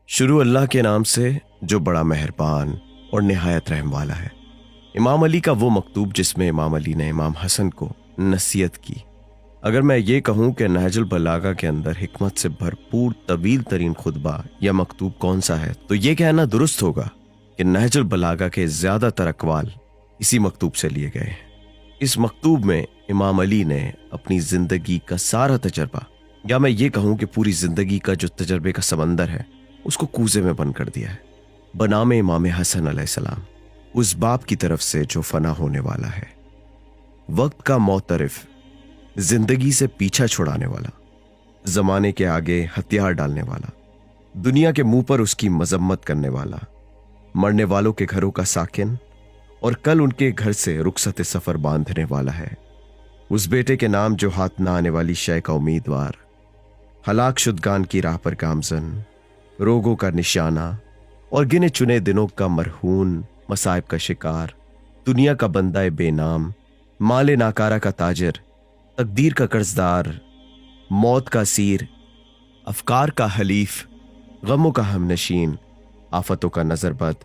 شروع اللہ کے نام سے جو بڑا مہربان اور نہایت رحم والا ہے۔ امام علی کا وہ مکتوب جس میں امام علی نے امام حسن کو نصیحت کی۔ اگر میں یہ کہوں کہ نہج البلاغہ کے اندر حکمت سے بھرپور طویل ترین خطبہ یا مکتوب کون سا ہے تو یہ کہنا درست ہوگا کہ نہج البلاغہ کے زیادہ تر اقوال اسی مکتوب سے لیے گئے ہیں۔ اس مکتوب میں امام علی نے اپنی زندگی کا سارا تجربہ، یا میں یہ کہوں کہ پوری زندگی کا جو تجربے کا سمندر ہے، اس کو کوزے میں بند کر دیا ہے بنام امام حسن علیہ السلام، اس باپ کی طرف سے جو فنا ہونے والا ہے، وقت کا معترف، زندگی سے پیچھا چھڑانے والا، زمانے کے آگے ہتھیار ڈالنے والا، دنیا کے منہ پر اس کی مذمت کرنے والا، مرنے والوں کے گھروں کا ساکن اور کل ان کے گھر سے رخصت سفر باندھنے والا ہے، اس بیٹے کے نام جو ہاتھ نہ آنے والی شے کا امیدوار، ہلاک شدگان کی راہ پر گامزن، روگوں کا نشانہ اور گنے چنے دنوں کا مرہون، مصائب کا شکار، دنیا کا بندہ بے نام، مال ناکارہ کا تاجر، تقدیر کا قرضدار، موت کا اسیر، افکار کا حلیف، غموں کا ہم نشین، آفتوں کا نظر بد،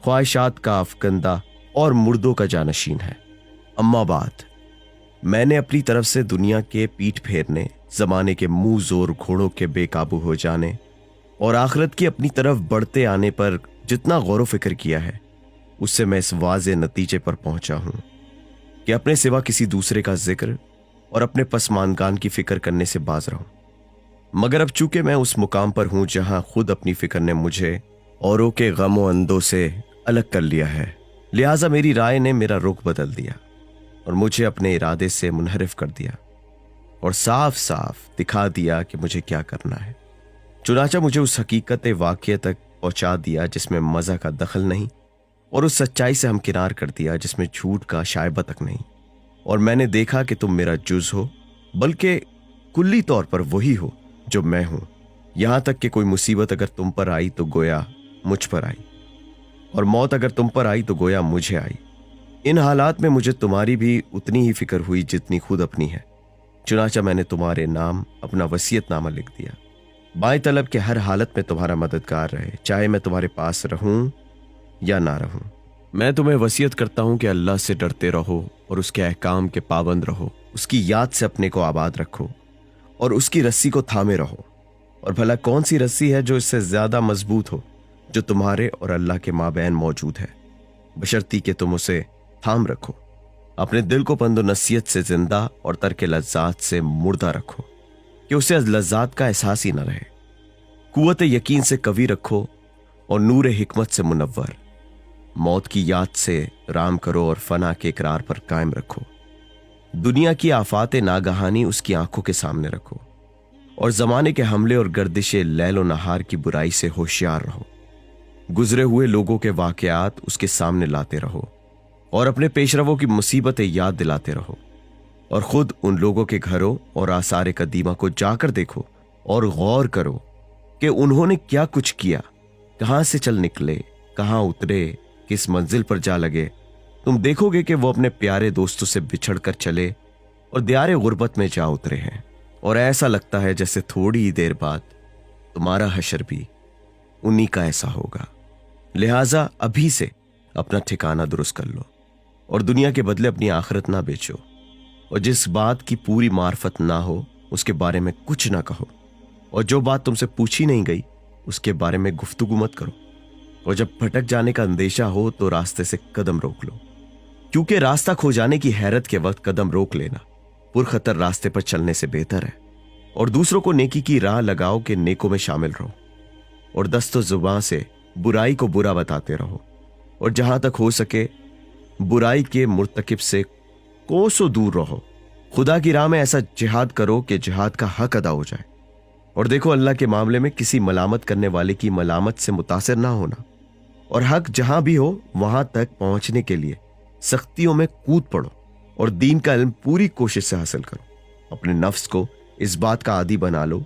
خواہشات کا افکندہ اور مردوں کا جانشین ہے۔ اما بعد، میں نے اپنی طرف سے دنیا کے پیٹھ پھیرنے، زمانے کے منہ زور گھوڑوں کے بے قابو ہو جانے اور آخرت کی اپنی طرف بڑھتے آنے پر جتنا غور و فکر کیا ہے، اس سے میں اس واضح نتیجے پر پہنچا ہوں کہ اپنے سوا کسی دوسرے کا ذکر اور اپنے پسماندگان کی فکر کرنے سے باز رہوں۔ مگر اب چونکہ میں اس مقام پر ہوں جہاں خود اپنی فکر نے مجھے اوروں کے غم و اندوں سے الگ کر لیا ہے، لہٰذا میری رائے نے میرا رخ بدل دیا اور مجھے اپنے ارادے سے منحرف کر دیا اور صاف صاف دکھا دیا کہ مجھے کیا کرنا ہے۔ چنانچہ مجھے اس حقیقت واقعہ تک پہنچا دیا جس میں مزہ کا دخل نہیں، اور اس سچائی سے ہمکنار کر دیا جس میں جھوٹ کا شائبہ تک نہیں، اور میں نے دیکھا کہ تم میرا جز ہو، بلکہ کلی طور پر وہی ہو جو میں ہوں، یہاں تک کہ کوئی مصیبت اگر تم پر آئی تو گویا مجھ پر آئی، اور موت اگر تم پر آئی تو گویا مجھے آئی۔ ان حالات میں مجھے تمہاری بھی اتنی ہی فکر ہوئی جتنی خود اپنی ہے، چنانچہ میں نے تمہارے نام اپنا وصیت نامہ لکھ دیا، بائیں طلب کہ ہر حالت میں تمہارا مددگار رہے، چاہے میں تمہارے پاس رہوں یا نہ رہوں۔ میں تمہیں وصیت کرتا ہوں کہ اللہ سے ڈرتے رہو اور اس کے احکام کے پابند رہو، اس کی یاد سے اپنے کو آباد رکھو اور اس کی رسی کو تھامے رہو، اور بھلا کون سی رسی ہے جو اس سے زیادہ مضبوط ہو جو تمہارے اور اللہ کے مابین موجود ہے، بشرطی کہ تم اسے تھام رکھو، اپنے دل کو پند و نصیحت سے زندہ اور ترک لذات سے مردہ رکھو کہ اسے از لذات کا احساس ہی نہ رہے، قوت یقین سے قوی رکھو اور نور حکمت سے منور، موت کی یاد سے رام کرو اور فنا کے اقرار پر قائم رکھو، دنیا کی آفات ناگہانی اس کی آنکھوں کے سامنے رکھو، اور زمانے کے حملے اور گردش لیل و نہار کی برائی سے ہوشیار رہو، گزرے ہوئے لوگوں کے واقعات اس کے سامنے لاتے رہو اور اپنے پیشرووں کی مصیبتیں یاد دلاتے رہو، اور خود ان لوگوں کے گھروں اور آثار قدیمہ کو جا کر دیکھو اور غور کرو کہ انہوں نے کیا کچھ کیا، کہاں سے چل نکلے، کہاں اترے، کس منزل پر جا لگے۔ تم دیکھو گے کہ وہ اپنے پیارے دوستوں سے بچھڑ کر چلے اور دیار غربت میں جا اترے ہیں، اور ایسا لگتا ہے جیسے تھوڑی ہی دیر بعد تمہارا حشر بھی انہی کا ایسا ہوگا۔ لہٰذا ابھی سے اپنا ٹھکانہ درست کر لو اور دنیا کے بدلے اپنی آخرت نہ بیچو، اور جس بات کی پوری معرفت نہ ہو اس کے بارے میں کچھ نہ کہو، اور جو بات تم سے پوچھی نہیں گئی اس کے بارے میں گفتگو مت کرو، اور جب بھٹک جانے کا اندیشہ ہو تو راستے سے قدم روک لو، کیونکہ راستہ کھو جانے کی حیرت کے وقت قدم روک لینا پرخطر راستے پر چلنے سے بہتر ہے، اور دوسروں کو نیکی کی راہ لگاؤ کہ نیکوں میں شامل رہو، اور دست و زبان سے برائی کو برا بتاتے رہو، اور جہاں تک ہو سکے برائی کے مرتکب سے کوسوں دور رہو، خدا کی راہ میں ایسا جہاد کرو کہ جہاد کا حق ادا ہو جائے، اور دیکھو اللہ کے معاملے میں کسی ملامت کرنے والے کی ملامت سے متاثر نہ ہونا، اور حق جہاں بھی ہو وہاں تک پہنچنے کے لیے سختیوں میں کود پڑو اور دین کا علم پوری کوشش سے حاصل کرو، اپنے نفس کو اس بات کا عادی بنا لو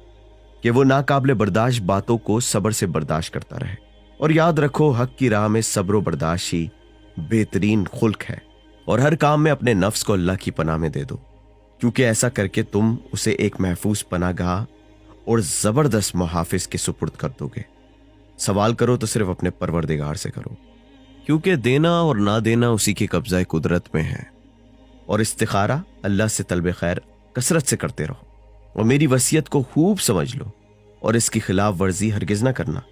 کہ وہ ناقابل برداشت باتوں کو صبر سے برداشت کرتا رہے، اور یاد رکھو حق کی راہ میں صبر و برداشت ہی بہترین خلق ہے، اور ہر کام میں اپنے نفس کو اللہ کی پناہ میں دے دو، کیونکہ ایسا کر کے تم اسے ایک محفوظ پناہ گاہ اور زبردست محافظ کے سپرد کر دو گے۔ सवाल करो तो सिर्फ अपने परवरदिगार से करो, क्योंकि देना और ना देना उसी के कब्ज़ा कुदरत में है। और इस्तिखारा अल्लाह से तलब खैर कसरत से करते रहो, और मेरी वसीयत को खूब समझ लो और इसकी खिलाफ वर्जी हरगिज ना करना,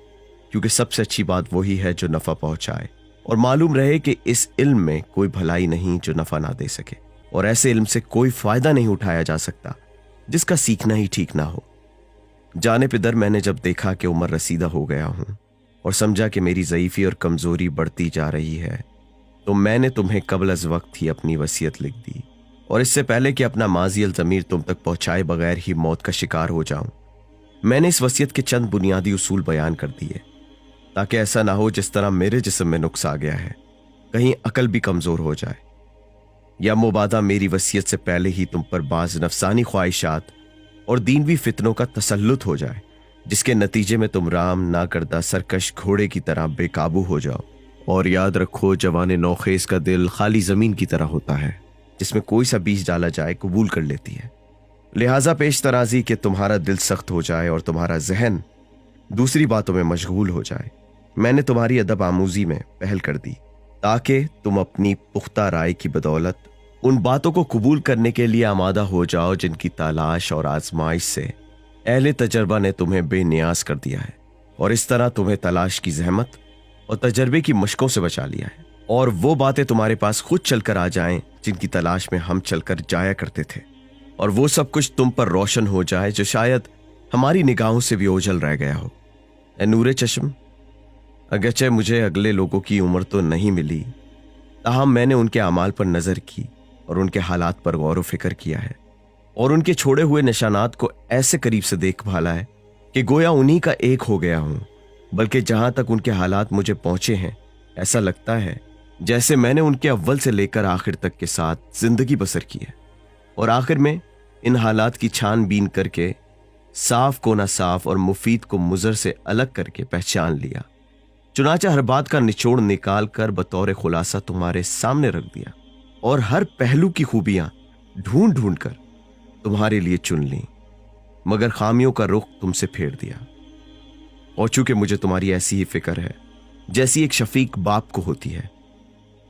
क्योंकि सबसे अच्छी बात वही है जो नफ़ा पहुंचाए। और मालूम रहे कि इस इल्म में कोई भलाई नहीं जो नफ़ा ना दे सके, और ऐसे इल्म से कोई फ़ायदा नहीं उठाया जा सकता जिसका सीखना ही ठीक ना हो। जाने पिदर, मैंने जब देखा कि उम्र रसीदा हो गया हूं और समझा कि मेरी ज़ईफ़ी और कमज़ोरी बढ़ती जा रही है, तो मैंने तुम्हें कबल अज़ वक्त ही अपनी वसीयत लिख दी, और इससे पहले कि अपना माज़ी अल ज़मीर तुम तक पहुंचाए बगैर ही मौत का शिकार हो जाऊं, मैंने इस वसीयत के चंद बुनियादी उसूल बयान कर दिए, ताकि ऐसा ना हो जिस तरह मेरे जिस्म में नुक्स आ गया है, कहीं अकल भी कमज़ोर हो जाए, या मुबादा मेरी वसीयत से पहले ही तुम पर बाज़ नफसानी ख्वाहिशात और दीनवी फितनों का तसल्लुत हो जाए, जिसके नतीजे में तुम राम ना करदा सरकश घोड़े की तरह बेकाबू हो जाओ। और याद रखो, जवाने नौखेज का दिल खाली ज़मीन की तरह होता है, जिसमें कोई सा बीज डाला जाए कबूल कर लेती है। लिहाजा पेश तराजी कि तुम्हारा दिल सख्त हो जाए और तुम्हारा जहन दूसरी बातों में मशगूल हो जाए। मैंने तुम्हारी अदब आमूजी में पहल कर दी, ताकि तुम अपनी पुख्ता राय की बदौलत उन बातों को कबूल करने के लिए आमादा हो जाओ जिनकी तलाश और आजमाइश से अहले तजर्बा ने तुम्हें बेनियाज कर दिया है, और इस तरह तुम्हें तलाश की जहमत और तजर्बे की मशकों से बचा लिया है, और वो बातें तुम्हारे पास खुद चलकर आ जाएं जिनकी तलाश में हम चलकर जाया करते थे, और वो सब कुछ तुम पर रोशन हो जाए जो शायद हमारी निगाहों से भी ओझल रह गया हो। ए नूरे चश्म, अगरचे मुझे अगले लोगों की उम्र तो नहीं मिली, ताहम मैंने उनके अमाल पर नज़र की और उनके हालात पर गौर व फिक्र किया है, और उनके छोड़े हुए निशानात को ऐसे करीब से देख भाला है कि गोया उन्हीं का एक हो गया हूं। बल्कि जहां तक उनके हालात मुझे पहुंचे हैं, ऐसा लगता है जैसे मैंने उनके अव्वल से लेकर आखिर तक के साथ जिंदगी बसर की है, और आखिर में इन हालात की छानबीन करके साफ को ना साफ और मुफीद को मुजर से अलग करके पहचान लिया। चुनाचा हर बात का निचोड़ निकाल कर बतौर खुलासा तुम्हारे सामने रख दिया, और हर पहलू की खूबियां ढूंढ ढूंढ कर तुम्हारे लिए चुन ली, मगर खामियों का रुख तुमसे फेर दिया। और चूंकि मुझे तुम्हारी ऐसी ही फिक्र है जैसी एक शफीक बाप को होती है,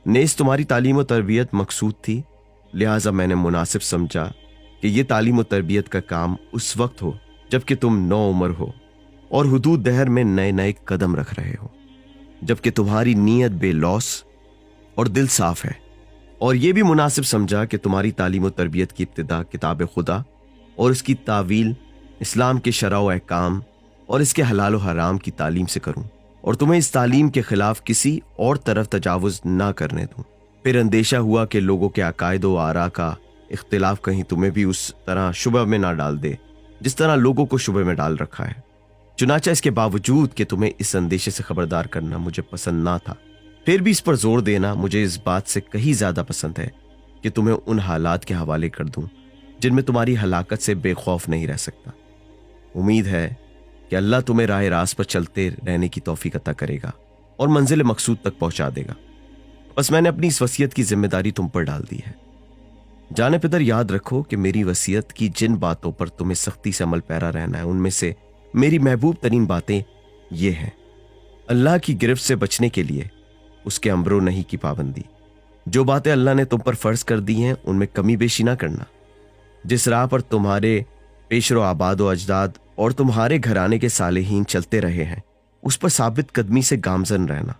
नेस तुम्हारी तालीम और तरबियत मकसूद थी, लिहाजा मैंने मुनासिब समझा कि यह तालीम और तरबियत का काम उस वक्त हो जबकि तुम नौ उम्र हो और हुदूद दहर में नए नए कदम रख रहे हो, जबकि तुम्हारी नीयत बेलौस और दिल साफ है। और यह भी मुनासिब समझा कि तुम्हारी तालीम और तरबियत की इब्तिदा किताब खुदा और इसकी तावील, इस्लाम के शरअ व अहकाम और इसके हलाल व हराम की तालीम से करूं, और तुम्हें इस तालीम के खिलाफ किसी और तरफ तजावुज ना करने दूं। फिर अंदेशा हुआ कि लोगों के अकायद व आरा का इख्तिलाफ कहीं तुम्हें भी उस तरह शुबह में ना डाल दे जिस तरह लोगों को शुबह में डाल रखा है। चुनाचा इसके बावजूद कि तुम्हें इस अंदेशे से खबरदार करना मुझे पसंद ना था, फिर भी इस पर जोर देना मुझे इस बात से कहीं ज्यादा पसंद है कि तुम्हें उन हालात के हवाले कर दूं जिनमें तुम्हारी हलाकत से बेखौफ नहीं रह सकता। उम्मीद है कि अल्लाह तुम्हें राह रास्त पर चलते रहने की तौफीक अता करेगा और मंजिल मकसूद तक पहुंचा देगा। बस मैंने अपनी इस वसीयत की जिम्मेदारी तुम पर डाल दी है। जाने पितर, याद रखो कि मेरी वसीयत की जिन बातों पर तुम्हें सख्ती से अमल पैरा रहना है, उनमें से मेरी महबूब तरीन बातें ये हैं: अल्लाह की गिरफ्त से बचने के लिए उसके अम्रो नहीं की पाबंदी, जो बातें अल्लाह ने तुम पर फर्ज कर दी हैं उनमें कमी बेशी ना करना, जिस राह पर तुम्हारे पेशरो आबाद व अजदाद और तुम्हारे घराने के सालेहीन चलते रहे हैं उस पर साबित कदमी से गामजन रहना,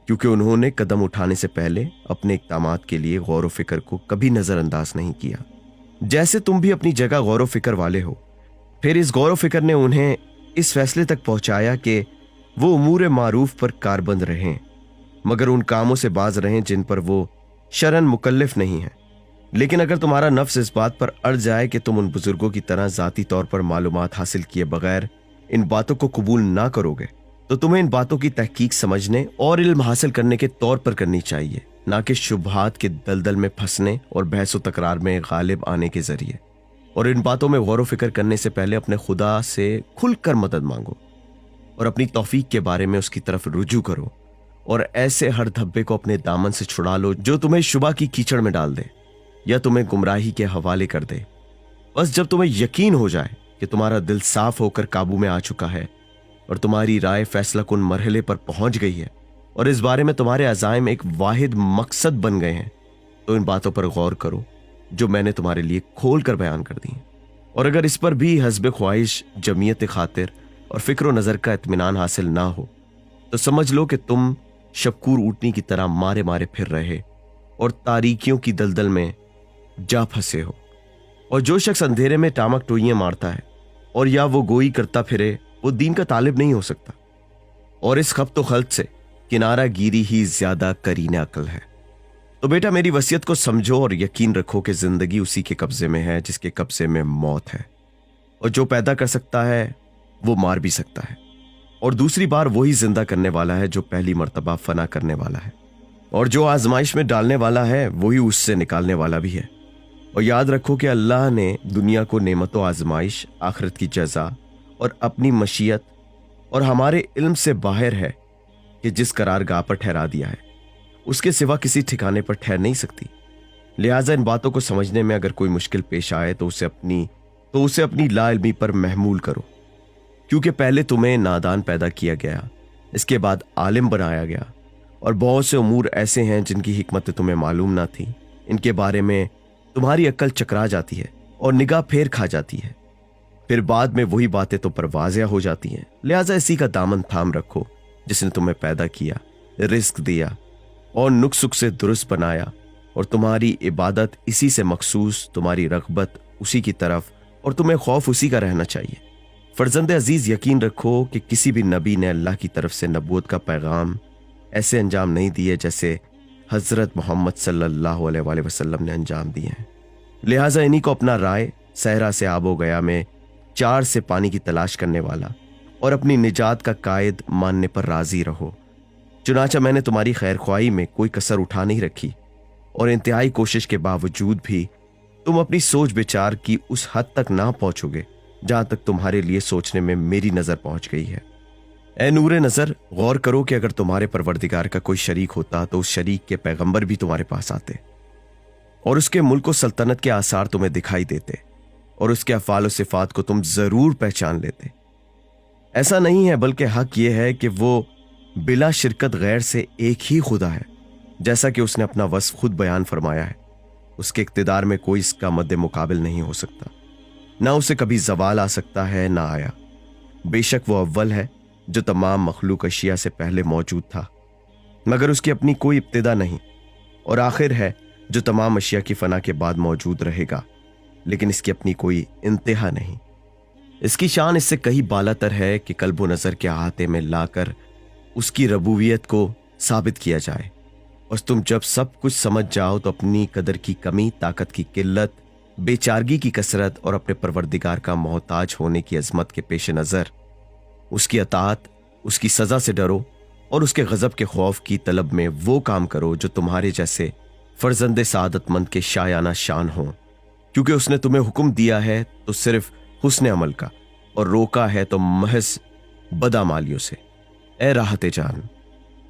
क्योंकि उन्होंने कदम उठाने से पहले अपने इक़दामात के लिए गौर व फिक्र को कभी नज़रअंदाज नहीं किया, जैसे तुम भी अपनी जगह गौर व फिक्र वाले हो। फिर इस गौर व फिक्र ने उन्हें इस फैसले तक पहुंचाया कि वो उमूर मारूफ पर कारबंद रहें, मगर उन कामों से बाज रहें जिन पर वो शरन मुकल्लिफ नहीं है। लेकिन अगर तुम्हारा नफ्स इस बात पर अड़ जाए कि तुम उन बुजुर्गों की तरह जाती तौर पर मालूमात हासिल किए बगैर इन बातों को कबूल ना करोगे, तो तुम्हें इन बातों की तहकीक समझने और इल्म हासिल करने के तौर पर करनी चाहिए, ना कि शुबहात के दलदल में फंसने और बहस व तकरार में गालिब आने के जरिए। और इन बातों में गौर व फिक्र करने से पहले अपने खुदा से खुलकर मदद मांगो और अपनी तौफीक के बारे में उसकी तरफ रुजू करो, और ऐसे हर धब्बे को अपने दामन से छुड़ा लो जो तुम्हें शुबा की कीचड़ में डाल दे या तुम्हें गुमराही के हवाले कर दे। बस जब तुम्हें यकीन हो जाए कि तुम्हारा दिल साफ होकर काबू में आ चुका है, और तुम्हारी राय फैसला कुन मरहले पर पहुंच गई है और इस बारे में तुम्हारे अज़ाइम एक वाहिद मकसद बन गए हैं, तो इन बातों पर गौर करो जो मैंने तुम्हारे लिए खोल कर बयान कर दी हैं। और अगर इस पर भी हस्ब ख्वाहिश, जमीयत खातिर और फिक्र नज़र का इत्मीनान हासिल ना हो तो समझ लो कि तुम शबकूर ऊँटनी की तरह मारे मारे फिर रहे और तारीकियों की दलदल में जा फंसे हो। और जो शख्स अंधेरे में टामक टोइयां मारता है और या वो गोई करता फिरे, वो दीन का तालिब नहीं हो सकता। और इस खब्त व खल्त से किनारा गिरी ही ज्यादा करीने अकल है। तो बेटा, मेरी वसीयत को समझो और यकीन रखो कि जिंदगी उसी के कब्जे में है जिसके कब्जे में मौत है, और जो पैदा कर सकता है वो मार भी सकता है, और दूसरी बार वही जिंदा करने वाला है जो पहली मर्तबा फना करने वाला है, और जो आजमाइश में डालने वाला है वही उससे निकालने वाला भी है। और याद रखो कि अल्लाह ने दुनिया को नेमत व आजमाइश, आखिरत की जजा और अपनी मशीयत और हमारे इल्म से बाहर है कि जिस करारगाह पर ठहरा दिया है उसके सिवा किसी ठिकाने पर ठहर नहीं सकती। लिहाजा इन बातों को समझने में अगर कोई मुश्किल पेश आए तो उसे अपनी लाइल्मी पर महमूल करो, क्योंकि पहले तुम्हें नादान पैदा किया गया, इसके बाद आलिम बनाया गया, और बहुत से उमूर ऐसे हैं जिनकी हिकमत तुम्हें मालूम ना थी। इनके बारे में तुम्हारी अक्ल चकरा जाती है और निगाह फेर खा जाती है, फिर बाद में वही बातें तो पर वाज़िया हो जाती हैं। लिहाजा इसी का दामन थाम रखो जिसने तुम्हें पैदा किया, रिस्क दिया और नुक्स से दुरुस्त बनाया, और तुम्हारी इबादत इसी से मखसूस, तुम्हारी रग़बत उसी की तरफ और तुम्हें खौफ उसी का रहना चाहिए। फर्जंद अजीज, यकीन रखो कि किसी भी नबी ने अल्लाह की तरफ से नबूवत का पैगाम ऐसे अंजाम नहीं दिए जैसे हजरत मोहम्मद सल्लल्लाहु अलैहि वसल्लम ने अंजाम दिए हैं। लिहाजा इन्हीं को अपना राय, सहरा से आबो गया में 4 से पानी की तलाश करने वाला और अपनी निजात का कायद मानने पर राजी रहो। चुनाचा मैंने तुम्हारी खैर ख्वाही में कोई कसर उठा नहीं रखी, और इंतहाई कोशिश के बावजूद भी तुम अपनी सोच विचार की उस हद तक ना पहुंचोगे जहां तक तुम्हारे लिए सोचने में मेरी नजर पहुंच गई है। ए नूरे नजर, गौर करो कि अगर तुम्हारे परवरदिगार का कोई शरीक होता तो उस शरीक के पैगंबर भी तुम्हारे पास आते और उसके मुल्क व सल्तनत के आसार तुम्हें दिखाई देते और उसके अफ़ाल व सिफात को तुम जरूर पहचान लेते। ऐसा नहीं है, बल्कि हक यह है कि वो बिला शिरकत गैर से एक ही खुदा है, जैसा कि उसने अपना वस्फ खुद बयान फरमाया है। उसके इक़्तिदार में कोई इसका मद्दे मुकाबिल नहीं हो सकता, ना उसे कभी जवाल आ सकता है ना आया। बेशक वो अव्वल है जो तमाम मखलूक अशिया से पहले मौजूद था, मगर उसकी अपनी कोई इब्तिदा नहीं, और आखिर है जो तमाम अशिया की फना के बाद मौजूद रहेगा, लेकिन इसकी अपनी कोई इंतहा नहीं। इसकी शान इससे कहीं बालातर है कि कल्बो नज़र के अहाते में लाकर उसकी रबूबियत को साबित किया जाए, और तुम जब सब कुछ समझ जाओ तो अपनी कदर की कमी, ताकत की किल्लत, बेचारगी की कसरत और अपने परवरदिगार का मोहताज होने की अजमत के पेश नज़र उसकी अताअत, उसकी सज़ा से डरो और उसके गज़ब के खौफ की तलब में वो काम करो जो तुम्हारे जैसे फर्जंदे सादतमंद के शायाना शान हो, क्योंकि उसने तुम्हें हुक्म दिया है तो सिर्फ हुस्न अमल का और रोका है तो महज बदामालियों से। ए राहत जान,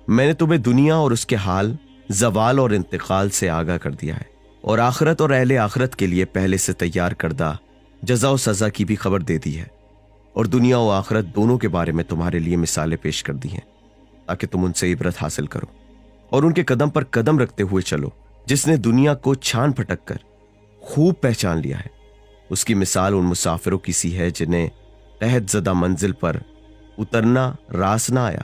मैंने तुम्हें दुनिया और उसके हाल, जवाल और इंतकाल से आगाह कर दिया है, और आखिरत और अहले आखिरत के लिए पहले से तैयार करदा जज़ा और सज़ा की भी खबर दे दी है, और दुनिया और आखिरत दोनों के बारे में तुम्हारे लिए मिसालें पेश कर दी हैं ताकि तुम उनसे इबरत हासिल करो और उनके कदम पर कदम रखते हुए चलो। जिसने दुनिया को छान फटक कर खूब पहचान लिया है, उसकी मिसाल उन मुसाफिरों की सी है जिन्हें तहत ज़दा मंजिल पर उतरना रास ना आया,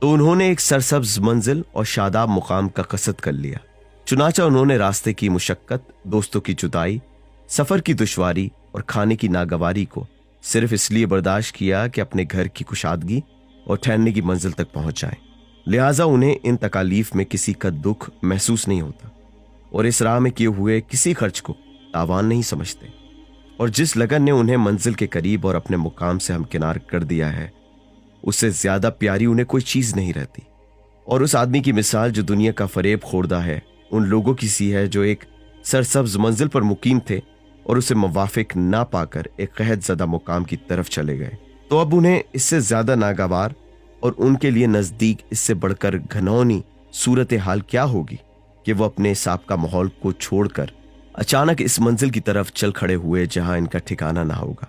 तो उन्होंने एक सरसब्ज मंजिल और शादाब मुकाम का कसद कर लिया। चुनाचा उन्होंने रास्ते की मुशक्कत, दोस्तों की जुदाई, सफर की दुश्वारी और खाने की नागवारी को सिर्फ इसलिए बर्दाश्त किया कि अपने घर की कुशादगी और ठहरने की मंजिल तक पहुंच जाएं। लिहाजा उन्हें इन तकालीफ में किसी का दुख महसूस नहीं होता, और इस राह में किए हुए किसी खर्च को तावान नहीं समझते, और जिस लगन ने उन्हें मंजिल के करीब और अपने मुकाम से हमकिनार कर दिया है, उससे ज्यादा प्यारी उन्हें कोई चीज नहीं रहती। और उस आदमी की मिसाल जो दुनिया का फरेब खोरदा है, उन लोगों की सी है जो एक सरसब्ज मंजिल पर मुकीम थे और उसे मुवाफिक ना पाकर एक कहत ज़दा मुकाम की तरफ चले गए, तो अब उन्हें इससे ज्यादा नागवार और उनके लिए नजदीक इससे बढ़कर घनौनी सूरत हाल क्या होगी कि वो अपने साबका माहौल को छोड़कर अचानक इस मंजिल की तरफ चल खड़े हुए जहां इनका ठिकाना ना होगा।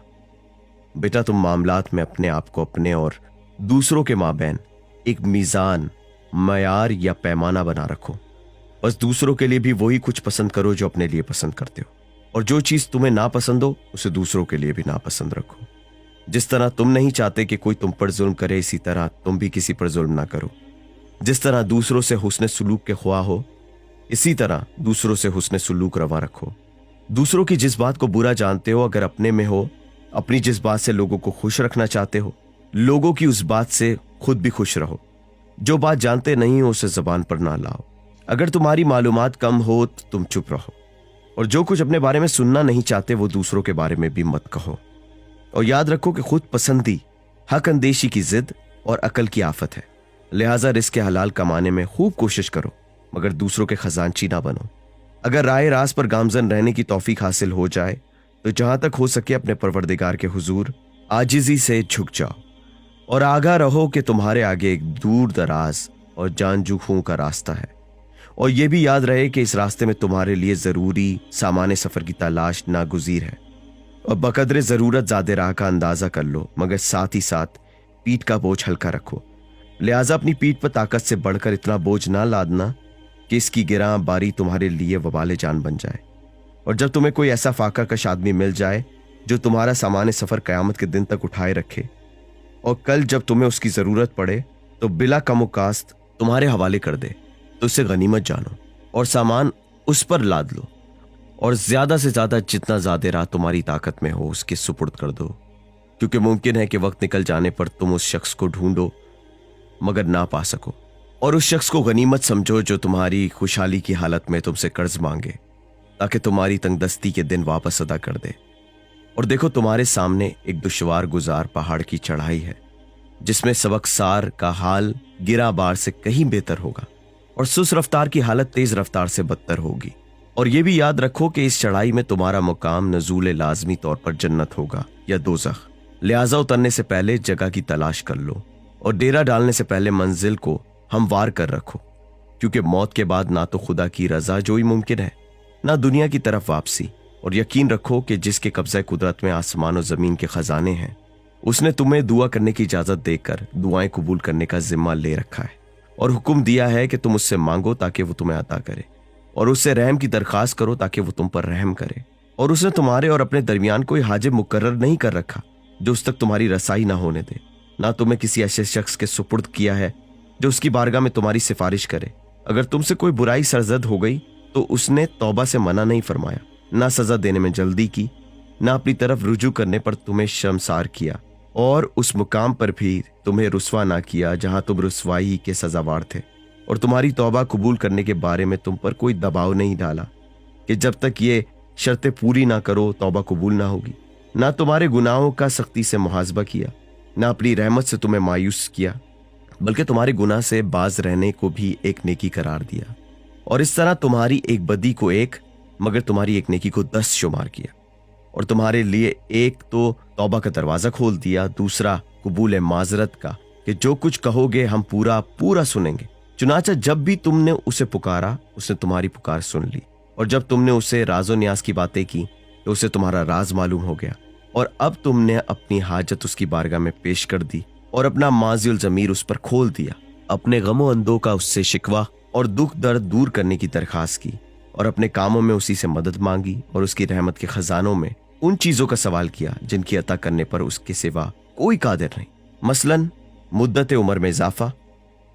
बेटा, तुम मामलात में अपने आप को अपने और दूसरों के माबैन एक मीज़ान, मयार या पैमाना बना रखो। बस दूसरों के लिए भी वही कुछ पसंद करो जो अपने लिए पसंद करते हो, और जो चीज़ तुम्हें नापसंद हो उसे दूसरों के लिए भी नापसंद रखो। जिस तरह तुम नहीं चाहते कि कोई तुम पर जुल्म करे, इसी तरह तुम भी किसी पर जुल्म ना करो। जिस तरह दूसरों से हुस्न सुलूक के ख्वाह हो, इसी तरह दूसरों से हुस्न सुलूक रवा रखो। दूसरों की जिस बात को बुरा जानते हो, अगर अपने में हो, अपनी जिस बात से लोगों को खुश रखना चाहते हो, लोगों की उस बात से खुद भी खुश रहो। जो बात जानते नहीं हो उसे जबान पर ना लाओ। अगर तुम्हारी मालूमात कम हो तो तुम चुप रहो, और जो कुछ अपने बारे में सुनना नहीं चाहते वो दूसरों के बारे में भी मत कहो। और याद रखो कि खुद पसंदी हक अंदेशी की जिद और अकल की आफत है। लिहाजा रिस्क हलाल कमाने में खूब कोशिश करो, मगर दूसरों के खजानची ना बनो। अगर राय रास पर गामजन रहने की तौफीक हासिल हो जाए तो जहां तक हो सके अपने परवरदिगार के हुजूर आजिजी से झुक जाओ, और आगाह रहो कि तुम्हारे आगे एक दूर दराज और जानजूखों का रास्ता है। और यह भी याद रहे कि इस रास्ते में तुम्हारे लिए जरूरी सामान सफर की तलाश नागुजीर है। और बकदरे जरूरत ज़्यादा राह का अंदाजा कर लो, मगर साथ ही साथ पीठ का बोझ हल्का रखो। लिहाजा अपनी पीठ पर ताकत से बढ़कर इतना बोझ ना लादना कि इसकी गिरां बारी तुम्हारे लिए वबाले जान बन जाए। और जब तुम्हें कोई ऐसा फाका कश आदमी मिल जाए जो तुम्हारा सामान सफर कयामत के दिन तक उठाए रखे, और कल जब तुम्हें उसकी जरूरत पड़े तो बिला कमुकास्त तुम्हारे हवाले कर दे, तो उसे गनीमत जानो और सामान उस पर लाद लो, और ज्यादा से ज्यादा जितना ज्यादा राह तुम्हारी ताकत में हो उसके सुपुर्द कर दो। क्योंकि मुमकिन है कि वक्त निकल जाने पर तुम उस शख्स को ढूंढो मगर ना पा सको, और उस शख्स को गनीमत समझो जो तुम्हारी खुशहाली की हालत में तुमसे कर्ज मांगे ताकि तुम्हारी तंगदस्ती के दिन वापस अदा कर दे। और देखो, तुम्हारे सामने एक दुश्वार गुजार पहाड़ की चढ़ाई है जिसमें सबकसार का हाल गिरा बार से कहीं बेहतर होगा, और सुस्त रफ्तार की हालत तेज रफ्तार से बदतर होगी। और यह भी याद रखो कि इस चढ़ाई में तुम्हारा मुकाम नजूल लाजमी तौर पर जन्नत होगा या दोज़ख। लिहाजा उतरने से पहले जगह की तलाश कर लो, और डेरा डालने से पहले मंजिल को हमवार कर रखो, क्योंकि मौत के बाद ना तो खुदा की रजा जोई मुमकिन है, ना दुनिया की तरफ वापसी। और यकीन रखो कि जिसके कब्ज़े कुदरत में आसमान और ज़मीन के खजाने हैं, उसने तुम्हें दुआ करने की इजाज़त देकर दुआएं कबूल करने का जिम्मा ले रखा है, और हुक्म दिया है कि तुम उससे मांगो ताकि वो तुम्हें अता करे, और उससे रहम की दरख्वास्त करो ताकि वो तुम पर रहम करे। और उसने तुम्हारे और अपने दरमियान कोई हाजिब मुकर्रर नहीं कर रखा जो उस तक तुम्हारी रसाई ना होने दे, ना तुम्हें किसी ऐसे शख्स के सुपुर्द किया है जो उसकी बारगाह में तुम्हारी सिफारिश करे। अगर तुमसे कोई बुराई सरजद हो गई तो उसने तौबा से मना नहीं फरमाया, ना सजा देने में जल्दी की, ना अपनी तरफ रुजू करने पर तुम्हें शर्मसार किया, और उस मुकाम पर भी तुम्हें रुस्वा ना किया जहां तुम रुस्वाई के सजावार थे। और तुम्हारी तौबा कबूल करने के बारे में तुम पर कोई दबाव नहीं डाला कि जब तक ये शर्तें पूरी ना करो तौबा कबूल ना होगी। ना तुम्हारे गुनाहों का सख्ती से मुहासबा किया, ना अपनी रहमत से तुम्हें मायूस किया, बल्कि तुम्हारे गुनाह से बाज रहने को भी एक नेकी करार दिया। और इस तरह तुम्हारी एक बदी को एक, मगर तुम्हारी एक नेकी को 10 शुमार किया, और तुम्हारे लिए एक तो तौबा का दरवाजा खोल दिया, दूसरा कबूल माजरत का कि जो कुछ कहोगे हम पूरा पूरा सुनेंगे। चुनाचा जब भी तुमने उसे पुकारा उसने तुम्हारी पुकार सुन ली, और जब तुमने उसे राजो न्याज की बातें की तो उसे तुम्हारा राज मालूम हो गया, और अब तुमने अपनी हाजत उसकी बारगाह में पेश कर दी और अपना माजिल ज़मीर उस पर खोल दिया, अपने गमो अंदों का उससे शिकवा और दुख दर्द दूर करने की दरखास्त की, और अपने कामों में उसी से मदद मांगी, और उसकी रहमत के खजानों में उन चीजों का सवाल किया जिनकी अता करने पर उसके सिवा कोई कादिर नहीं। मसलन मुद्दत उम्र में इजाफा,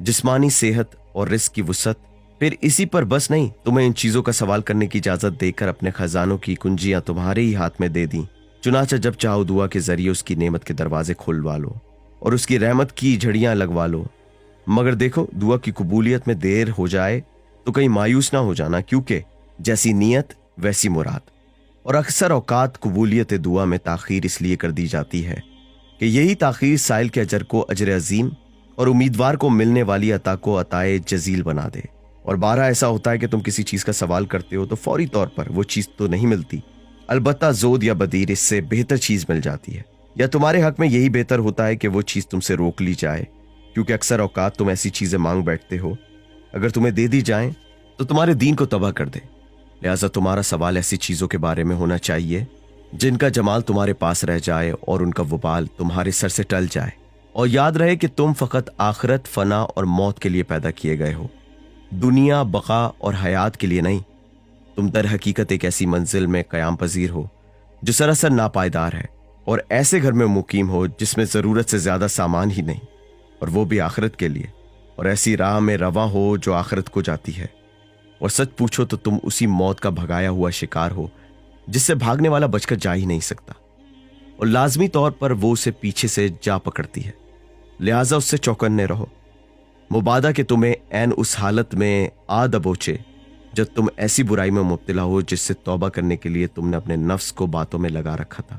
जिस्मानी सेहत और रिस्क की वुसअत। फिर इसी पर बस नहीं, तुम्हें इन चीजों का सवाल करने की इजाजत देकर अपने खजानों की कुंजियां तुम्हारे ही हाथ में दे दी। चुनाचा जब चाहो दुआ के जरिए उसकी नेमत के दरवाजे खुलवा लो और उसकी रहमत की झड़ियां लगवा लो। मगर देखो, दुआ की कबूलियत में देर हो जाए तो कहीं मायूस ना हो जाना, क्योंकि जैसी नीयत वैसी मुराद। और अक्सर औकात कबूलियत दुआ में ताखीर इसलिए कर दी जाती है कि यही ताखीर साइल के अजर को अजर अजीम और उम्मीदवार को मिलने वाली अता को अताए जजील बना दे। और बारहा ऐसा होता है कि तुम किसी चीज का सवाल करते हो तो फौरी तौर पर वो चीज तो नहीं मिलती, अलबत्ता जोद या बदीर इससे बेहतर चीज मिल जाती है, या तुम्हारे हक में यही बेहतर होता है कि वो चीज तुमसे रोक ली जाए, क्योंकि अक्सर औकात तुम ऐसी चीजें मांग बैठते हो अगर तुम्हें दे दी जाए तो तुम्हारे दीन को तबाह कर दे। लिहाजा तुम्हारा सवाल ऐसी चीजों के बारे में होना चाहिए जिनका जमाल तुम्हारे पास रह जाए और उनका वबाल तुम्हारे सर से टल जाए। اور یاد رہے کہ تم فقط آخرت، فنا اور موت کے لیے پیدا کیے گئے ہو، دنیا، بقا اور حیات کے لیے نہیں۔ تم در حقیقت ایک ایسی منزل میں قیام پذیر ہو جو سراسر ناپائیدار ہے، اور ایسے گھر میں مقیم ہو جس میں ضرورت سے زیادہ سامان ہی نہیں، اور وہ بھی آخرت کے لیے، اور ایسی راہ میں رواں ہو جو آخرت کو جاتی ہے۔ اور سچ پوچھو تو تم اسی موت کا بھگایا ہوا شکار ہو جس سے بھاگنے والا بچ کر جا ہی نہیں سکتا، اور لازمی طور پر وہ اسے پیچھے سے جا پکڑتی ہے۔ لہٰذا اس سے چوکنے رہو، مبادا کہ تمہیں عین اس حالت میں آ دبوچے جب تم ایسی برائی میں مبتلا ہو جس سے توبہ کرنے کے لیے تم نے اپنے نفس کو باتوں میں لگا رکھا تھا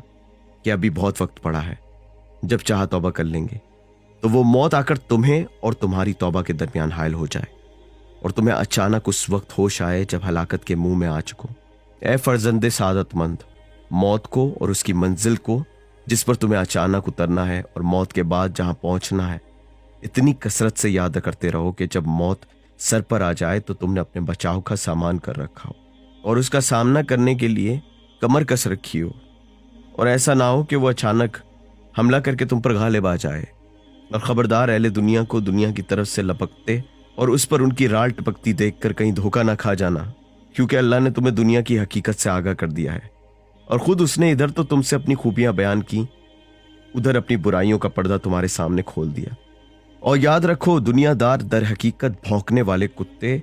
کہ ابھی بہت وقت پڑا ہے، جب چاہا توبہ کر لیں گے، تو وہ موت آ کر تمہیں اور تمہاری توبہ کے درمیان حائل ہو جائے، اور تمہیں اچانک اس وقت ہوش آئے جب ہلاکت کے منہ میں آ چکو۔ اے فرزند سعادت مند، موت کو اور اس کی منزل کو جس پر تمہیں اچانک اترنا ہے اور موت کے بعد جہاں پہنچنا ہے، اتنی کثرت سے یاد کرتے رہو کہ جب موت سر پر آ جائے تو تم نے اپنے بچاؤ کا سامان کر رکھا ہو اور اس کا سامنا کرنے کے لیے کمر کس رکھی ہو، اور ایسا نہ ہو کہ وہ اچانک حملہ کر کے تم پر غالب آ جائے۔ اور خبردار، اہل دنیا کو دنیا کی طرف سے لپکتے اور اس پر ان کی رال ٹپکتی دیکھ کر کہیں دھوکہ نہ کھا جانا، کیونکہ اللہ نے تمہیں دنیا کی حقیقت سے آگاہ کر دیا ہے، اور خود اس نے ادھر تو تم سے اپنی خوبیاں بیان کی، ادھر اپنی برائیوں کا پردہ تمہارے سامنے کھول دیا۔ اور یاد رکھو، دنیا دار در حقیقت بھونکنے والے کتے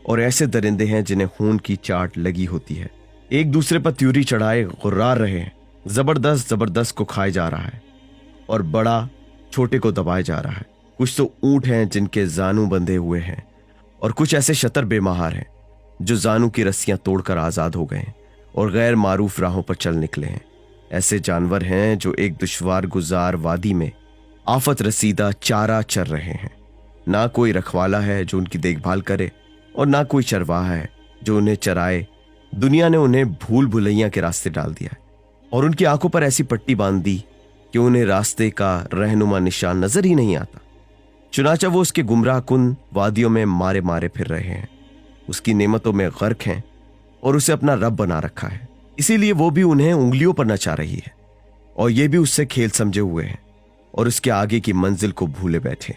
اور ایسے درندے ہیں جنہیں خون کی چاٹ لگی ہوتی ہے، ایک دوسرے پر تیوری چڑھائے غرار رہے ہیں، زبردست کو کھائے جا رہا ہے اور بڑا چھوٹے کو دبائے جا رہا ہے۔ کچھ تو اونٹ ہیں جن کے زانو بندھے ہوئے ہیں، اور کچھ ایسے شتر بے مہار ہیں جو زانو کی رسیاں توڑ کر آزاد ہو گئے ہیں اور غیر معروف راہوں پر چل نکلے ہیں۔ ایسے جانور ہیں جو ایک دشوار گزار وادی میں آفت رسیدہ چارہ چر رہے ہیں، نہ کوئی رکھوالا ہے جو ان کی دیکھ بھال کرے اور نہ کوئی چرواہا ہے جو انہیں چرائے۔ دنیا نے انہیں بھول بھلیاں کے راستے ڈال دیا ہے اور ان کی آنکھوں پر ایسی پٹی باندھ دی کہ انہیں راستے کا رہنما نشان نظر ہی نہیں آتا۔ چنانچہ وہ اس کے گمراہ کن وادیوں میں مارے مارے پھر رہے ہیں، اس کی نعمتوں میں غرق ہیں اور اسے اپنا رب بنا رکھا ہے، اسی لیے وہ بھی انہیں انگلیوں پر نچا رہی ہے، اور یہ بھی اس سے کھیل سمجھے ہوئے ہیں اور اس کے آگے کی منزل کو بھولے بیٹھے۔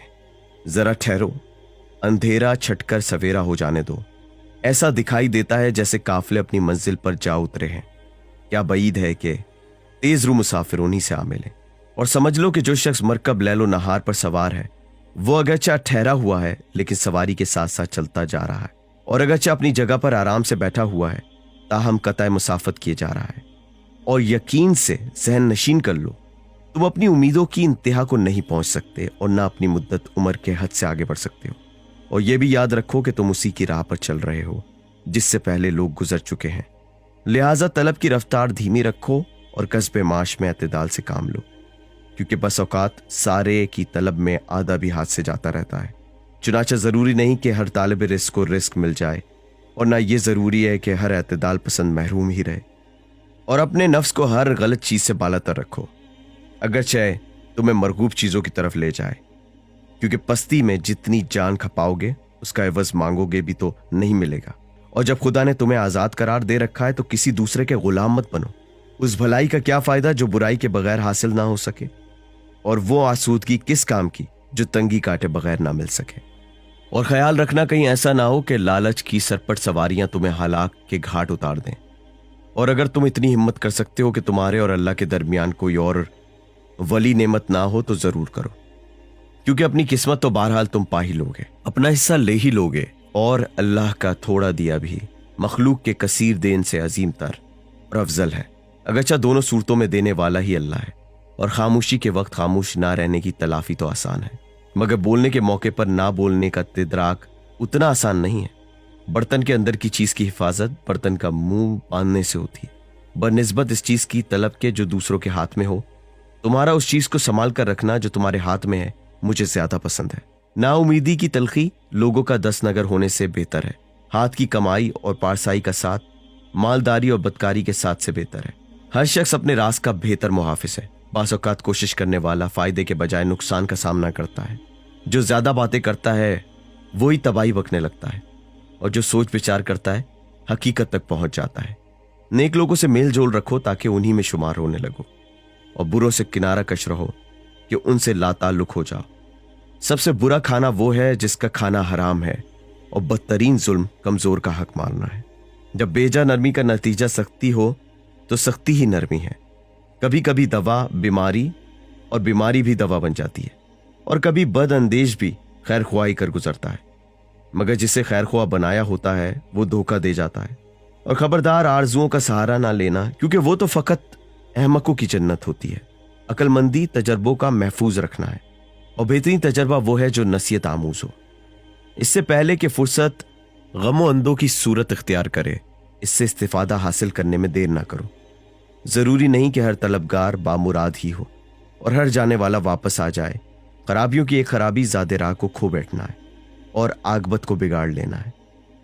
ذرا ٹھہرو، اندھیرا چھٹ کر سویرا ہو جانے دو۔ ایسا دکھائی دیتا ہے جیسے قافلے اپنی منزل پر جا اترے ہیں۔ کیا بعید ہے کہ تیز رو مسافر انہی سے آ ملیں۔ اور سمجھ لو کہ جو شخص مرکب لیل و نہار پر سوار ہے وہ اگرچہ ٹھہرا ہوا ہے لیکن سواری کے ساتھ ساتھ چلتا جا رہا ہے، اور اگرچہ اپنی جگہ پر آرام سے بیٹھا ہوا ہے تاہم قطع مسافت کیے جا رہا ہے۔ اور یقین سے ذہن نشین کر لو، تم اپنی امیدوں کی انتہا کو نہیں پہنچ سکتے اور نہ اپنی مدت عمر کے حد سے آگے بڑھ سکتے ہو۔ اور یہ بھی یاد رکھو کہ تم اسی کی راہ پر چل رہے ہو جس سے پہلے لوگ گزر چکے ہیں، لہٰذا طلب کی رفتار دھیمی رکھو اور کسب معاش میں اعتدال سے کام لو، کیونکہ بس اوقات سارے کی طلب میں آدھا بھی ہاتھ سے جاتا رہتا ہے۔ چنانچہ ضروری نہیں کہ ہر طالب رزق کو رزق مل جائے، اور نہ یہ ضروری ہے کہ ہر اعتدال پسند محروم ہی رہے۔ اور اپنے نفس کو ہر غلط چیز سے بالا تر رکھو، اگرچہ تمہیں مرغوب چیزوں کی طرف لے جائے، کیونکہ پستی میں جتنی جان کھپاؤ گے اس کا عوض مانگو گے بھی تو نہیں ملے گا، اور جب خدا نے تمہیں آزاد قرار دے رکھا ہے تو کسی دوسرے کے غلام مت بنو۔ اس بھلائی کا کیا فائدہ جو برائی کے بغیر حاصل نہ ہو سکے، اور وہ آسودگی کس کام کی جو تنگی کاٹے بغیر نہ مل سکے۔ اور خیال رکھنا کہیں ایسا نہ ہو کہ لالچ کی سرپٹ سواریاں تمہیں ہلاک کے گھاٹ اتار دیں، اور اگر تم اتنی ہمت کر سکتے ہو کہ تمہارے اور اللہ کے درمیان کوئی اور ولی نعمت نہ ہو تو ضرور کرو، کیونکہ اپنی قسمت تو بہرحال تم پا ہی لوگے، اپنا حصہ لے ہی لوگے، اور اللہ کا تھوڑا دیا بھی مخلوق کے کثیر دین سے عظیم تر اور افضل ہے، اگرچہ دونوں صورتوں میں دینے والا ہی اللہ ہے۔ اور خاموشی کے وقت خاموش نہ رہنے کی تلافی تو آسان ہے، مگر بولنے کے موقع پر نہ بولنے کا تدراک اتنا آسان نہیں ہے۔ برتن کے اندر کی چیز کی حفاظت برتن کا منہ باندھنے سے ہوتی ہے، بنسبت اس چیز کی طلب کے جو دوسروں کے ہاتھ میں ہو۔ تمہارا اس چیز کو سنبھال کر رکھنا جو تمہارے ہاتھ میں ہے مجھے زیادہ پسند ہے۔ نا امیدی کی تلخی لوگوں کا دس نگر ہونے سے بہتر ہے، ہاتھ کی کمائی اور پارسائی کا ساتھ مالداری اور بدکاری کے ساتھ سے بہتر ہے۔ ہر شخص اپنے راز کا بہتر محافظ ہے۔ بعض اوقات کوشش کرنے والا فائدے کے بجائے نقصان کا سامنا کرتا ہے، جو زیادہ باتیں کرتا ہے وہی تباہی بکنے لگتا ہے، اور جو سوچ بچار کرتا ہے حقیقت تک پہنچ جاتا ہے۔ نیک لوگوں سے میل جول رکھو تاکہ انہی میں شمار ہونے لگو، اور بروں سے کنارہ کش رہو कि उनसे लाताल्लुक हो जाओ। सबसे बुरा खाना वो है जिसका खाना हराम है, और बदतरीन जुल्म कमजोर का हक मारना है। जब बेजा नरमी का नतीजा सख्ती हो तो सख्ती ही नरमी है। कभी कभी दवा बीमारी और बीमारी भी दवा बन जाती है, और कभी बदअंदेश भी खैर ख्वाही कर गुजरता है, मगर जिसे खैर ख्वाह बनाया होता है वो धोखा दे जाता है। और खबरदार आरजुओं का सहारा ना लेना, क्योंकि वो तो फकत अहमकों की जन्नत होती है। अक्लमंदी तजर्बों का महफूज रखना है, और बेहतरीन तजर्बा वो है जो नसीहत आमूज हो। इससे पहले कि फुर्सत गमो अंदों की सूरत इख्तियार करे, इससे इस्तिफादा हासिल करने में देर ना करो। जरूरी नहीं कि हर तलबगार बामुराद ही हो और हर जाने वाला वापस आ जाए। खराबियों की एक खराबी ज़ादे राह को खो बैठना है और आगबत को बिगाड़ लेना है।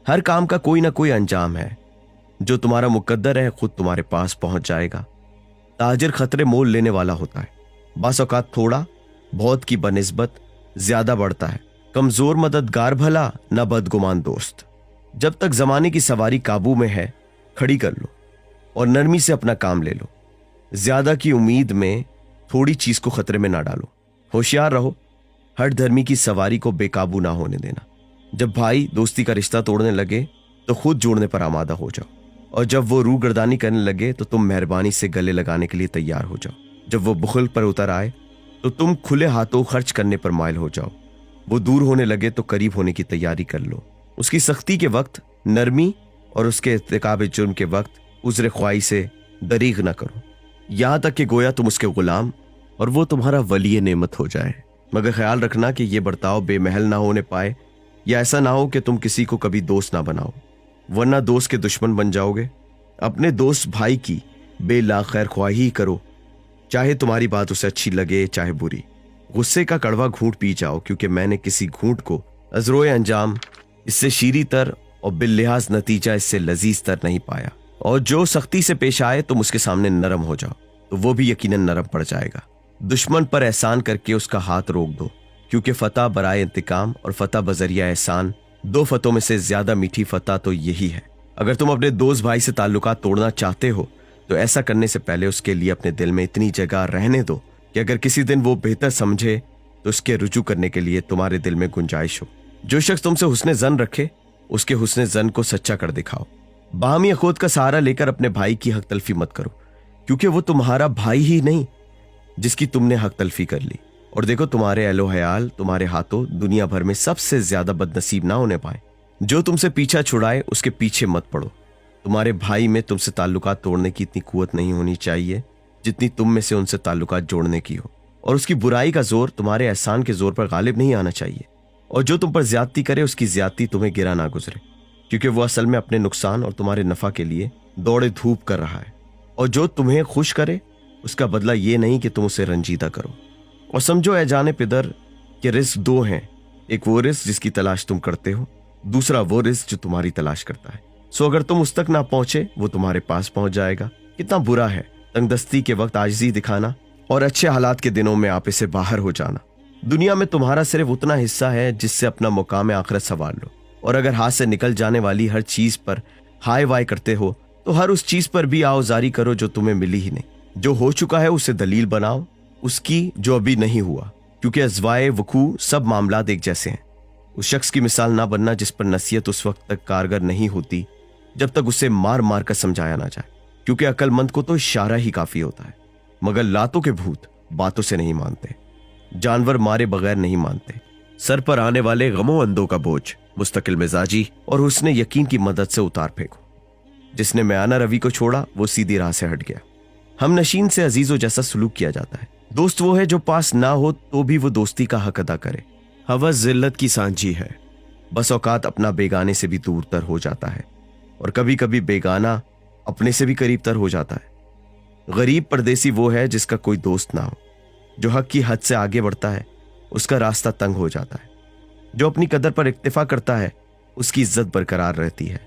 हर काम का कोई ना कोई अंजाम है। जो तुम्हारा मुकद्दर है खुद तुम्हारे पास पहुंच जाएगा। ताजिर खतरे मोल लेने वाला होता है। बास औकात थोड़ा बहुत की बनिस्बत ज्यादा बढ़ता है। कमजोर मददगार भला न बदगुमान दोस्त। जब तक जमाने की सवारी काबू में है खड़ी कर लो और नरमी से अपना काम ले लो। ज्यादा की उम्मीद में थोड़ी चीज को खतरे में ना डालो। होशियार रहो, हर धर्मी की सवारी को बेकाबू ना होने देना। जब भाई दोस्ती का रिश्ता तोड़ने लगे तो खुद जोड़ने पर आमादा हो जाओ, और जब वो रूगर्दानी करने लगे तो तुम मेहरबानी से गले लगाने के लिए तैयार हो जाओ। जब वो बुखल पर उतर आए तो तुम खुले हाथों खर्च करने पर माइल हो जाओ। वो दूर होने लगे तो करीब होने की तैयारी कर लो। उसकी सख्ती के वक्त नरमी और उसके इर्तिकाब जुर्म के वक्त उज़्र ख्वाही से दरीग न करो, यहां तक कि गोया तुम उसके गुलाम और वो तुम्हारा वली नेमत हो जाए। मगर ख्याल रखना कि ये बर्ताव बेमहल ना होने पाए, या ऐसा ना हो कि तुम किसी को कभी दोस्त ना बनाओ, वरना दोस्त के दुश्मन बन जाओगे। अपने दोस्त भाई की बेला खैर ख्वाही करो, चाहे तुम्हारी बात उसे अच्छी लगे चाहे बुरी। गुस्से का कड़वा घूंट पी जाओ, क्योंकि मैंने किसी घूंट को अजरोए अंजाम इससे शीरी तर और बिल्लिहाज नतीजा इससे लजीज तर नहीं पाया। और जो सख्ती से पेश आए तुम उसके सामने नरम हो जाओ तो वो भी यकीनन नरम पड़ जाएगा। दुश्मन पर एहसान करके उसका हाथ रोक दो, क्योंकि फतह बराए इंतकाम और फतह बजरिया एहसान, दो फतों में से ज्यादा मीठी फतह तो यही है। अगर तुम अपने दोस्त भाई से ताल्लुकात तोड़ना चाहते हो तो ऐसा करने से पहले उसके लिए अपने दिल में इतनी जगह रहने दो कि अगर किसी दिन वो बेहतर समझे तो उसके रुजू करने के लिए तुम्हारे दिल में गुंजाइश हो। जो शख्स तुमसे हुस्ने जन रखे उसके हुस्ने जन को सच्चा कर दिखाओ। बाहमी खुद का सहारा लेकर अपने भाई की हक तलफी मत करो, क्योंकि वो तुम्हारा भाई ही नहीं जिसकी तुमने हक तलफी कर ली। और देखो, तुम्हारे अहलो हयाल तुम्हारे हाथों दुनिया भर में सबसे ज्यादा बदनसीब ना होने पाए। जो तुमसे पीछा छुड़ाए उसके पीछे मत पड़ो। तुम्हारे भाई में तुमसे ताल्लुकात तोड़ने की इतनी कुव्वत नहीं होनी चाहिए जितनी तुम में से उनसे ताल्लुकात जोड़ने की हो। और उसकी बुराई का जोर तुम्हारे एहसान के जोर पर गालिब नहीं आना चाहिए। और जो तुम पर ज्यादती करे उसकी ज्यादती तुम्हें गिरा ना गुजरे, क्योंकि वो असल में अपने नुकसान और तुम्हारे नफा के लिए दौड़े धूप कर रहा है। और जो तुम्हें खुश करे उसका बदला ये नहीं कि तुम उसे रंजीदा करो। और समझो ए जाने पिदर कि रिस्क दो हैं, एक वो रिस्क जिसकी तलाश तुम करते हो, दूसरा वो रिस्क जो तुम्हारी तलाश करता है। सो अगर तुम उस तक ना पहुंचे वो तुम्हारे पास पहुंच जाएगा। कितना बुरा है तंगदस्ती के वक्त आजिजी दिखाना और अच्छे हालात के दिनों में आप इसे बाहर हो जाना। दुनिया में तुम्हारा सिर्फ उतना हिस्सा है जिससे अपना मुकाम आखिरत संवार लो। और अगर हाथ से निकल जाने वाली हर चीज पर हाय वाय करते हो तो हर उस चीज पर भी आओजारी करो जो तुम्हें मिली ही नहीं। जो हो चुका है उसे दलील बनाओ उसकी जो अभी नहीं हुआ, क्योंकि अजवाए वकू सब मामलात एक जैसे हैं। उस शख्स की मिसाल ना बनना जिस पर नसीहत उस वक्त तक कारगर नहीं होती जब तक उसे मार मार कर समझाया ना जाए, क्योंकि अक्लमंद को तो इशारा ही काफी होता है। मगर लातों के भूत बातों से नहीं मानते, जानवर मारे बगैर नहीं मानते। सर पर आने वाले गमो अंदों का बोझ मुस्तकिल मिजाजी और हुस्ने यकीन की मदद से उतार फेंको। जिसने म्याना रवि को छोड़ा वो सीधी राह से हट गया। हम नशीन से अजीजों जैसा सलूक किया जाता है। दोस्त वो है जो पास ना हो तो भी वो दोस्ती का हक अदा करे। हवस जिल्लत की सांझी है, बस औकात अपना बेगाने से भी दूर तर हो जाता है, और कभी कभी बेगाना अपने से भी करीब तर हो जाता है। गरीब परदेसी वो है जिसका कोई दोस्त ना हो। जो हक की हद से आगे बढ़ता है उसका रास्ता तंग हो जाता है। जो अपनी कदर पर इक्तिफा करता है उसकी इज्जत बरकरार रहती है।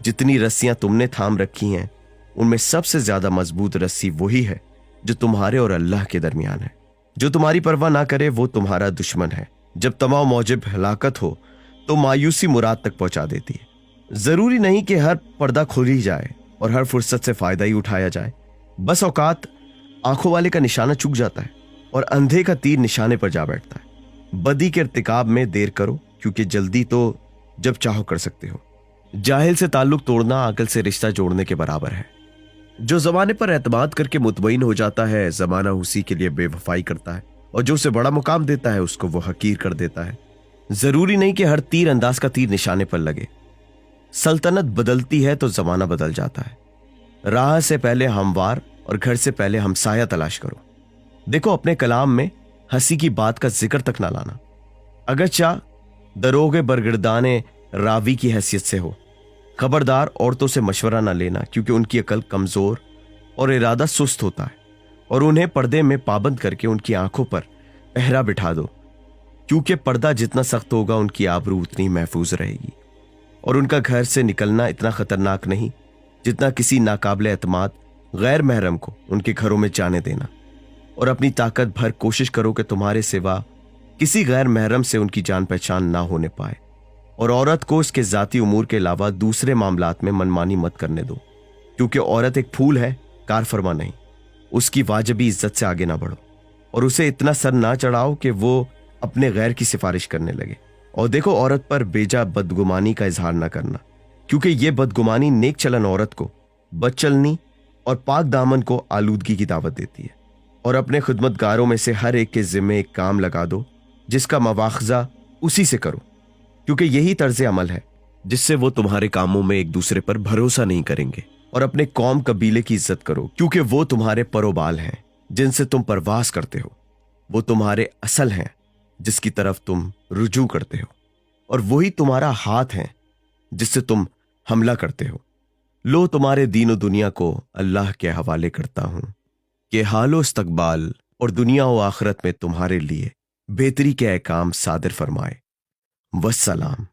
जितनी रस्सियां तुमने थाम रखी हैं उनमें सबसे ज्यादा मजबूत रस्सी वही है जो तुम्हारे और अल्लाह के दरमियान है। जो तुम्हारी परवाह ना करे वो तुम्हारा दुश्मन है। जब तमाम मौजिब हलाकत हो तो मायूसी मुराद तक पहुंचा देती है। जरूरी नहीं कि हर पर्दा खोली जाए और हर फुर्सत से फायदा ही उठाया जाए। बस औकात आंखों वाले का निशाना चूक जाता है اور اندھے کا تیر نشانے پر جا بیٹھتا ہے۔ بدی کے ارتکاب میں دیر کرو کیونکہ جلدی تو جب چاہو کر سکتے ہو۔ جاہل سے تعلق توڑنا عقل سے رشتہ جوڑنے کے برابر ہے۔ جو زمانے پر اعتماد کر کے مطمئن ہو جاتا ہے، زمانہ اسی کے لیے بے وفائی کرتا ہے، اور جو اسے بڑا مقام دیتا ہے اس کو وہ حقیر کر دیتا ہے۔ ضروری نہیں کہ ہر تیر انداز کا تیر نشانے پر لگے۔ سلطنت بدلتی ہے تو زمانہ بدل جاتا ہے۔ راہ سے پہلے ہموار اور گھر سے پہلے ہمسایہ تلاش کرو۔ دیکھو اپنے کلام میں ہنسی کی بات کا ذکر تک نہ لانا، اگرچہ دروغ برگردانے راوی کی حیثیت سے ہو۔ خبردار عورتوں سے مشورہ نہ لینا کیونکہ ان کی عقل کمزور اور ارادہ سست ہوتا ہے، اور انہیں پردے میں پابند کر کے ان کی آنکھوں پر پہرا بٹھا دو، کیونکہ پردہ جتنا سخت ہوگا ان کی آبرو اتنی محفوظ رہے گی، اور ان کا گھر سے نکلنا اتنا خطرناک نہیں جتنا کسی ناقابل اعتماد غیر محرم کو ان کے گھروں میں جانے دینا۔ اور اپنی طاقت بھر کوشش کرو کہ تمہارے سوا کسی غیر محرم سے ان کی جان پہچان نہ ہونے پائے، اور عورت کو اس کے ذاتی امور کے علاوہ دوسرے معاملات میں منمانی مت کرنے دو، کیونکہ عورت ایک پھول ہے، کار فرما نہیں۔ اس کی واجبی عزت سے آگے نہ بڑھو، اور اسے اتنا سر نہ چڑھاؤ کہ وہ اپنے غیر کی سفارش کرنے لگے۔ اور دیکھو عورت پر بیجا بدگمانی کا اظہار نہ کرنا، کیونکہ یہ بدگمانی نیک چلن عورت کو بد چلنی اور پاک دامن کو آلودگی کی دعوت دیتی ہے۔ اور اپنے خدمتگاروں میں سے ہر ایک کے ذمے ایک کام لگا دو جس کا مواخذہ اسی سے کرو، کیونکہ یہی طرز عمل ہے جس سے وہ تمہارے کاموں میں ایک دوسرے پر بھروسہ نہیں کریں گے۔ اور اپنے قوم قبیلے کی عزت کرو، کیونکہ وہ تمہارے پروبال ہیں جن سے تم پرواز کرتے ہو، وہ تمہارے اصل ہیں جس کی طرف تم رجوع کرتے ہو، اور وہی تمہارا ہاتھ ہے جس سے تم حملہ کرتے ہو۔ لو تمہارے دین و دنیا کو اللہ کے حوالے کرتا ہوں کہ حال و استقبال اور دنیا و آخرت میں تمہارے لیے بہتری کے احکام صادر فرمائے۔ والسلام۔